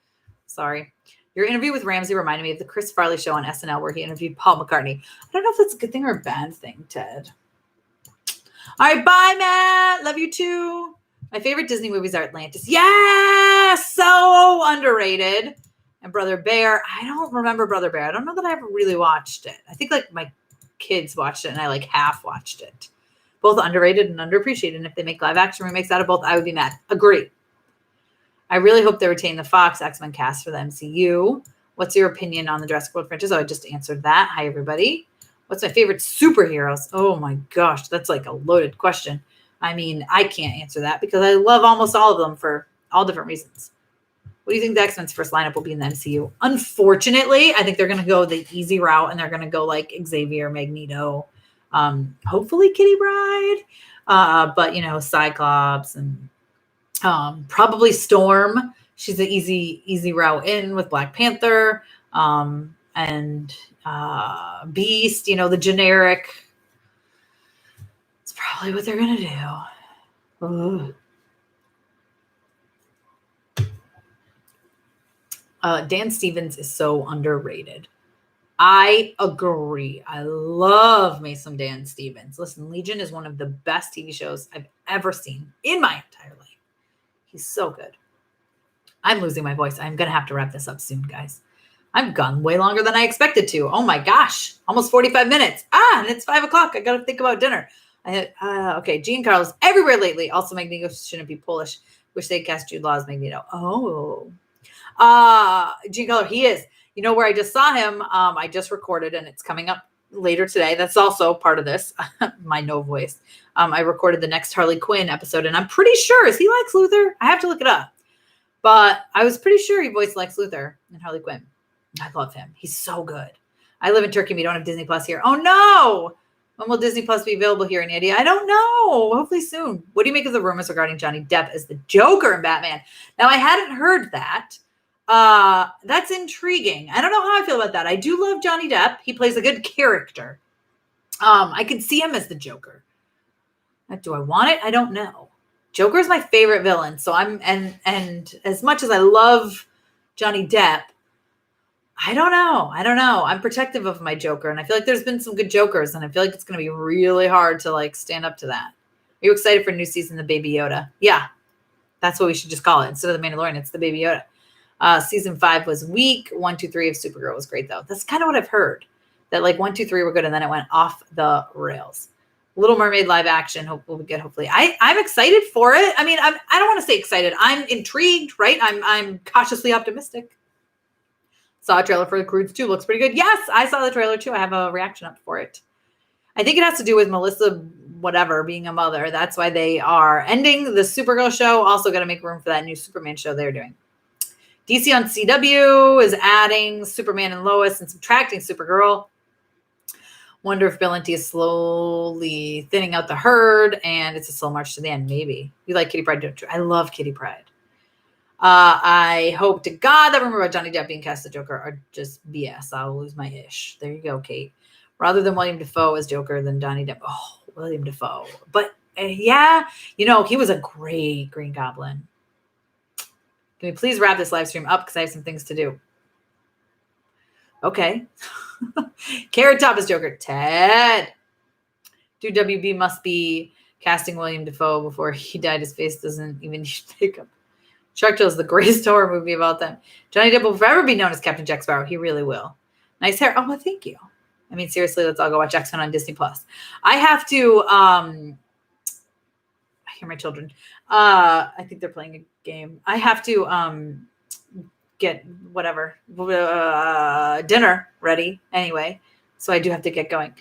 Sorry. Your interview with Ramsey reminded me of the Chris Farley show on SNL where he interviewed Paul McCartney. I don't know if that's a good thing or a bad thing, Ted. All right. Bye, Matt. Love you too. My favorite Disney movies are Atlantis. Yeah, so underrated. And Brother Bear. I don't remember Brother Bear. I don't know that I ever really watched it. I think like my kids watched it and I like half watched it. Both underrated and underappreciated. And if they make live action remakes out of both, I would be mad. Agree. I really hope they retain the Fox X-Men cast for the MCU. What's your opinion on the Jurassic World franchise? Oh, I just answered that. Hi, everybody. What's my favorite superheroes? Oh, my gosh. That's like a loaded question. I mean, I can't answer that because I love almost all of them for all different reasons. What do you think the X-Men's first lineup will be in the MCU? Unfortunately, I think they're going to go the easy route and they're going to go like Xavier, Magneto, hopefully Kitty Pryde, but, Cyclops and probably Storm. She's an easy route in with Black Panther, and Beast, the generic. It's probably what they're going to do. Dan Stevens is so underrated. I agree. I love me some Dan Stevens. Listen, Legion is one of the best TV shows I've ever seen in my entire life. He's so good. I'm losing my voice. I'm going to have to wrap this up soon, guys. I've gone way longer than I expected to. Oh my gosh. Almost 45 minutes. And it's 5 o'clock. I got to think about dinner. Okay. Giancarlo's everywhere lately. Also, Magneto shouldn't be Polish. Wish they'd cast Jude Law as Magneto. Oh. Giancarlo, he is. You know where I just saw him? I just recorded and it's coming up later today. That's also part of this. My no voice. I recorded the next Harley Quinn episode and I'm pretty sure, is he Lex Luthor? I have to look it up. But I was pretty sure he voiced Lex Luthor in Harley Quinn. I love him. He's so good. I live in Turkey. We don't have Disney Plus here. Oh no. When will Disney Plus be available here? Any idea? I don't know. Hopefully soon. What do you make of the rumors regarding Johnny Depp as the Joker in Batman? Now I hadn't heard that. That's intriguing. I don't know how I feel about that. I do love Johnny Depp. He plays a good character. I could see him as the Joker. Do I want it? I don't know. Joker is my favorite villain. So and as much as I love Johnny Depp, I don't know. I'm protective of my Joker, and I feel like there's been some good Jokers, and I feel like it's going to be really hard to like stand up to that. Are you excited for a new season of Baby Yoda? Yeah, that's what we should just call it. Instead of the Mandalorian, it's the Baby Yoda. Season 5 was weak. 1, 2, 3 of Supergirl was great, though. That's kind of what I've heard. That like 1, 2, 3 were good, and then it went off the rails. Little Mermaid live action will be good, hopefully. I'm excited for it. I mean, I don't want to say excited. I'm intrigued, right? I'm cautiously optimistic. Saw a trailer for The Croods 2. Looks pretty good. Yes, I saw the trailer too. I have a reaction up for it. I think it has to do with Melissa whatever being a mother. That's why they are ending the Supergirl show. Also got to make room for that new Superman show they're doing. DC on CW is adding Superman and Lois and subtracting Supergirl. Wonder if Bill and Tia is slowly thinning out the herd and it's a slow march to the end. Maybe. You like Kitty Pryde, don't you? I love Kitty Pryde. I hope to God that rumor about Johnny Depp being cast as Joker are just BS. I'll lose my ish. There you go, Kate. Rather than William Dafoe as Joker than Johnny Depp. Oh, William Dafoe. But yeah, he was a great Green Goblin. Can we please wrap this live stream up because I have some things to do? Okay. Carrot Top is Joker. Ted. Dude, WB must be casting William Dafoe before he died. His face doesn't even need makeup. Shark Tale is the greatest horror movie of all time. Johnny Depp will forever be known as Captain Jack Sparrow. He really will. Nice hair. Oh, well, thank you. I mean, seriously, let's all go watch X-Men on Disney+. I have to, I hear my children. I think they're playing a game. I have to get whatever, dinner ready anyway. So I do have to get going.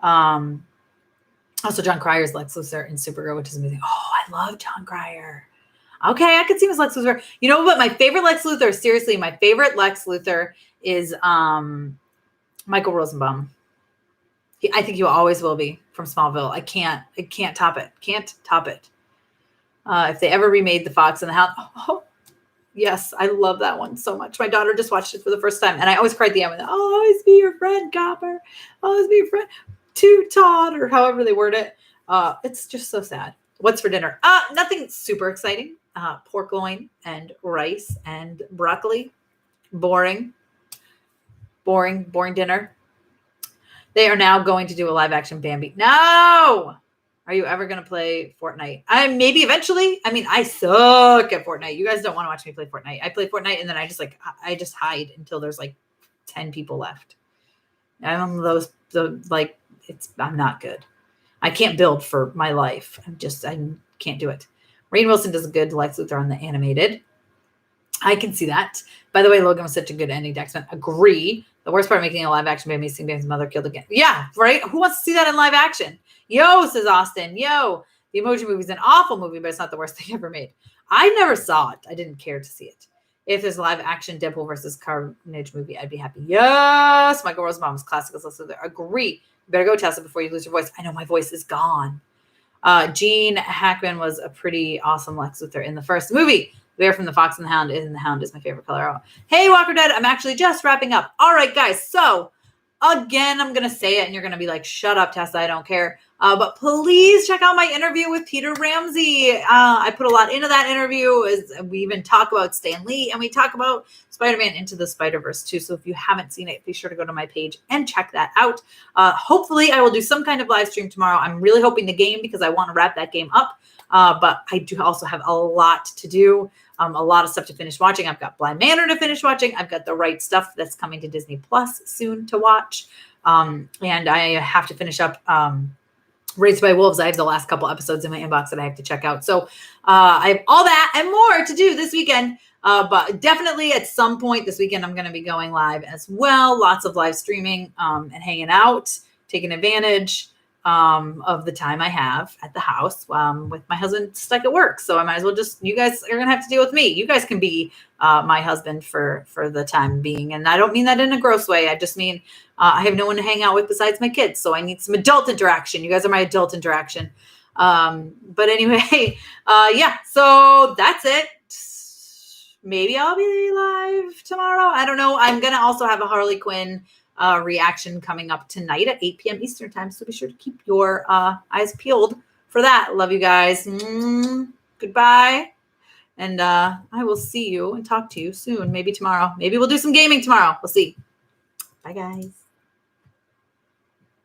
Also, John Cryer's Lex Luthor in Supergirl, which is amazing. Oh, I love John Cryer. Okay, I could see him as Lex Luthor. You know what? My favorite Lex Luthor, seriously, my favorite Lex Luthor is Michael Rosenbaum. I think he always will be from Smallville. I can't top it. Can't top it. If they ever remade The Fox and the Hound. Oh, yes, I love that one so much. My daughter just watched it for the first time, and I always cried at the end with, "I'll always be your friend, Copper. I'll always be your friend, to Todd," or however they word it. It's just so sad. What's for dinner? Nothing super exciting. Pork loin and rice and broccoli. Boring dinner. They are now going to do a live action Bambi. No! Are you ever going to play Fortnite? Maybe eventually. I mean, I suck at Fortnite. You guys don't want to watch me play Fortnite. I play Fortnite and then I just hide until there's like 10 people left. I'm I'm not good. I can't build for my life. I can't do it. Rainn Wilson does a good Lex Luthor on the animated. I can see that. By the way, Logan was such a good ending to X-Men. Agree. The worst part of making a live action Bambi seeing Bambi's mother killed again. Yeah, right? Who wants to see that in live action? Yo, says Austin. Yo, the Emoji Movie is an awful movie, but it's not the worst thing ever made. I never saw it. I didn't care to see it. If there's a live action Deadpool versus Carnage movie, I'd be happy. Yes, Michael Rosenbaum's classic is also there. Agree. You better go, Tessa, before you lose your voice. I know my voice is gone. Gene Hackman was a pretty awesome Lex Luthor in the first movie. The Bear from the Fox and the Hound, and the Hound is my favorite color. Hey, Walker Dead, I'm actually just wrapping up. All right, guys. So again, I'm going to say it and you're going to be like, shut up, Tessa. I don't care. But please check out my interview with Peter Ramsey. I put a lot into that interview. We even talk about Stan Lee and we talk about Spider-Man Into the Spider-Verse too. So if you haven't seen it, be sure to go to my page and check that out. Hopefully I will do some kind of live stream tomorrow. I'm really hoping the game because I want to wrap that game up. But I do also have a lot to do. A lot of stuff to finish watching. I've got Blind Manor to finish watching. I've got The Right Stuff that's coming to Disney Plus soon to watch. And I have to finish up Raised by Wolves. I have the last couple episodes in my inbox that I have to check out. So I have all that and more to do this weekend. But definitely at some point this weekend, I'm going to be going live as well. Lots of live streaming and hanging out, taking advantage of the time I have at the house with my husband stuck at work. So I might as well you guys are going to have to deal with me. You guys can be my husband for the time being. And I don't mean that in a gross way. I just mean I have no one to hang out with besides my kids. So I need some adult interaction. You guys are my adult interaction. But anyway, yeah, so that's it. Maybe I'll be live tomorrow. I don't know. I'm going to also have a Harley Quinn reaction coming up tonight at 8 p.m. Eastern time. So be sure to keep your eyes peeled for that. Love you guys. Goodbye. And I will see you and talk to you soon. Maybe tomorrow. Maybe we'll do some gaming tomorrow. We'll see. Bye, guys.